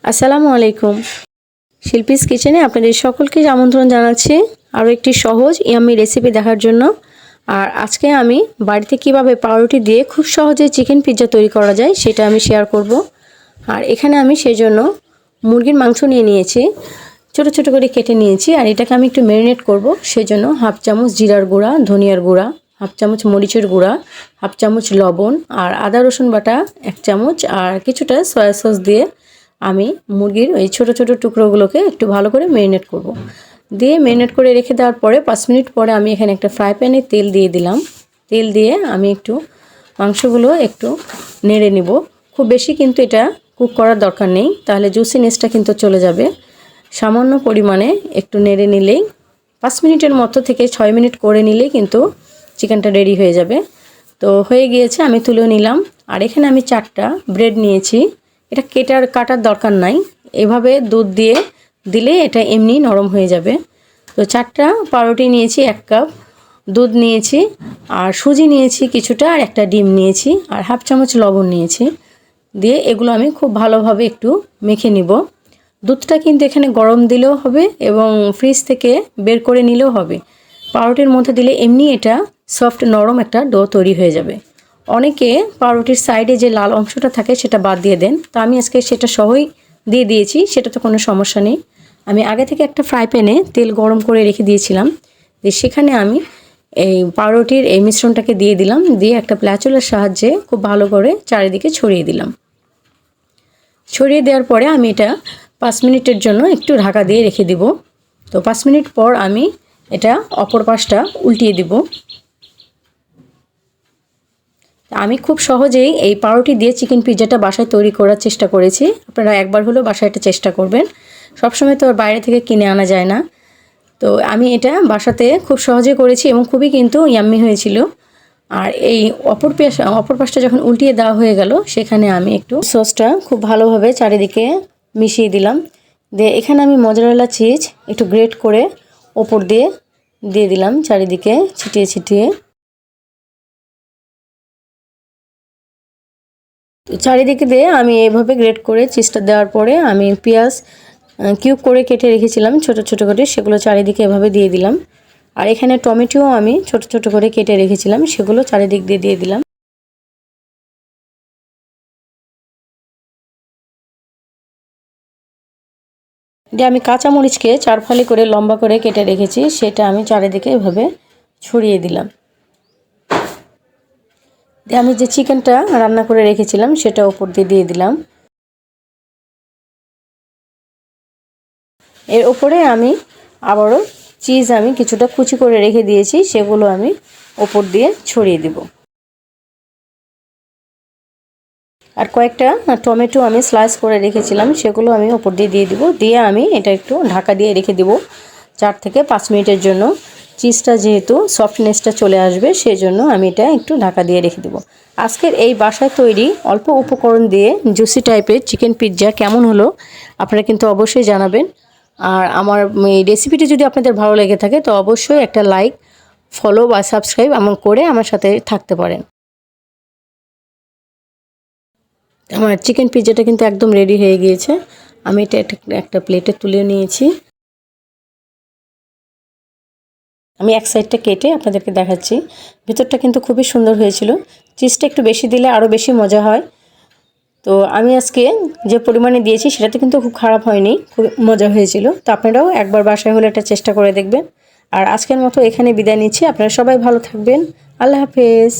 আসসালামু আলাইকুম। শিল্পীস কিচেনে আপনাদের সকলকে আমন্ত্রণ জানাচ্ছি আরও একটি সহজ ইয়াম্মি রেসিপি দেখার জন্য। আর আজকে আমি বাড়িতে কিভাবে পাউরুটি দিয়ে খুব সহজে চিকেন পিৎজা তৈরি করা যায় সেটা আমি শেয়ার করব। আর এখানে আমি সেই জন্য মুরগির মাংস নিয়ে নিয়েছি, ছোট ছোট করে কেটে নিয়েছি। আর এটাকে আমি একটু ম্যারিনেট করব, সেই জন্য হাফ চামচ জিরার গুঁড়া, ধনিয়ার গুঁড়া, হাফ চামচ মরিচের গুঁড়া, হাফ চামচ লবণ আর আদা রসুন বাটা 1 চামচ আর কিছুটা সয়া সস দিয়ে আমি মুরগির ওই ছোট ছোট টুকরোগুলোকে একটু ভালো করে ম্যারিনেট করব। দিয়ে ম্যারিনেট করে রেখে দেওয়ার পরে 5 মিনিট পরে আমি এখানে একটা ফ্রাই প্যানে তেল দিয়ে দিলাম। তেল দিয়ে আমি একটু মাংসগুলো একটু নেড়ে নিব। খুব বেশি কিন্তু এটা কুক করার দরকার নেই, তাহলে জুসিনেসটা কিন্তু চলে যাবে। সামান্য পরিমাণে একটু নেড়ে নিলেই 5 মিনিটের মতো থেকে 6 মিনিট করে নিলেই কিন্তু চিকেনটা রেডি হয়ে যাবে। তো হয়ে গিয়েছে, আমি তুলে নিলাম। আর এখানে আমি 4টা ব্রেড নিয়েছি। এটা কাটার দরকার নাই, এভাবে দুধ দিয়ে দিলে এটা এমনি নরম হয়ে যাবে। তো 4টা পাউরুটি নিয়েছি, 1 কাপ দুধ নিয়েছি, আর সুজি নিয়েছি কিছুটা, আর একটা ডিম নিয়েছি, আর হাফ চামচ লবণ নিয়েছি। দিয়ে এগুলো আমি খুব ভালোভাবে একটু মেখে নিব। দুধটা কিন্তু এখানে গরম দিলেও হবে এবং ফ্রিজ থেকে বের করে নিলেও হবে। পাউরুটির মধ্যে দিলে এমনি এটা সফট নরম একটা ডো তৈরি হয়ে যাবে। অনেকে পাউরুটির সাইডে যে লাল অংশটা থাকে সেটা বাদ দিয়ে দেন, তো আমি আজকে সেটা সহই দিয়ে দিয়েছি, সেটা তো কোনো সমস্যা নেই। আমি আগে থেকে একটা ফ্রাই প্যানে তেল গরম করে রেখে দিয়েছিলাম, দিয়ে সেখানে আমি এই পাউরুটির এই মিশ্রণটাকে দিয়ে দিলাম। দিয়ে একটা প্ল্যাচুলার সাহায্যে খুব ভালো করে চারিদিকে ছড়িয়ে দিলাম। ছড়িয়ে দেওয়ার পরে আমি এটা 5 মিনিটের জন্য একটু ঢাকা দিয়ে রেখে দিব। তো 5 মিনিট পর আমি এটা অপর পাশটা উল্টিয়ে দিব। আমি খুব সহজেই এই পাউরুটি দিয়ে চিকেন পিৎজাটা বাসায় তৈরি করার চেষ্টা করেছি। আপনারা একবার হলেও বাসায় এটা চেষ্টা করবেন। সবসময় তো আর বাইরে থেকে কিনে আনা যায় না। তো আমি এটা বাসাতে খুব সহজে করেছি এবং খুবই কিন্তু ইয়াম্মি হয়েছিল। আর এই অপর পাশটা যখন উল্টিয়ে দেওয়া হয়ে গেল, সেখানে আমি একটু সসটা খুব ভালোভাবে চারিদিকে মিশিয়ে দিলাম। দিয়ে এখানে আমি মজারেলা চিজ একটু গ্রেট করে ওপর দিয়ে দিলাম, চারিদিকে ছিটিয়ে ছিটিয়ে। চারিদিকে দিয়ে আমি এইভাবে গ্রেট করে চিজটা দেওয়ার পরে আমি পেঁয়াজ কিউব করে কেটে রেখেছিলাম ছোট ছোট করে, সেগুলো চারিদিকে এভাবে দিয়ে দিলাম। আর এখানে টমেটো আমি ছোট ছোট করে কেটে রেখেছিলাম, সেগুলো চারিদিক দিয়ে দিলাম। দিয়ে আমি কাঁচামরিচকে 4 ফালি করে লম্বা করে কেটে রেখেছি, সেটা আমি চারিদিকে এভাবে ছড়িয়ে দিলাম। দিয়ে আমি যে চিকেনটা রান্না করে রেখেছিলাম সেটা উপর দিয়ে দিলাম। এর উপরে আমি আবারও চিজ আমি কিছুটা কুচি করে রেখে দিয়েছি, সেগুলো আমি উপর দিয়ে ছড়িয়ে দেব। আর কয়েকটা টমেটো আমি স্লাইস করে রেখেছিলাম, সেগুলো আমি উপর দিয়ে দিব। দিয়ে আমি এটা একটু ঢাকা দিয়ে রেখে দেব 4 থেকে 5 মিনিটের জন্য। চিজটা যেহেতু সফটনেসটা চলে আসবে, সেই জন্য আমি এটা একটু ঢাকা দিয়ে রেখে দেব। আজকের এই বাসায় তৈরি অল্প উপকরণ দিয়ে জুসি টাইপের চিকেন পিৎজা কেমন হলো আপনারা কিন্তু অবশ্যই জানাবেন। আর আমার এই রেসিপিটি যদি আপনাদের ভালো লেগে থাকে তো অবশ্যই একটা লাইক, ফলো বা সাবস্ক্রাইব করে আমার সাথে থাকতে পারেন। আমার চিকেন পিৎজাটা কিন্তু একদম রেডি হয়ে গিয়েছে। আমি এটা একটা প্লেটে তুলে নিয়েছি। আমি এক সাইডটা কেটে আপনাদেরকে দেখাচ্ছি। ভেতরটা কিন্তু খুবই সুন্দর হয়েছিল। চিজটা একটু বেশি দিলে আরও বেশি মজা হয়। তো আমি আজকে যে পরিমাণে দিয়েছি সেটাতে কিন্তু খুব খারাপ হয়নি, খুব মজা হয়েছিল। তো আপনারাও একবার বাসায় হলে এটা চেষ্টা করে দেখবেন। আর আজকের মতো এখানে বিদায় নিচ্ছি। আপনারা সবাই ভালো থাকবেন। আল্লাহ হাফেজ।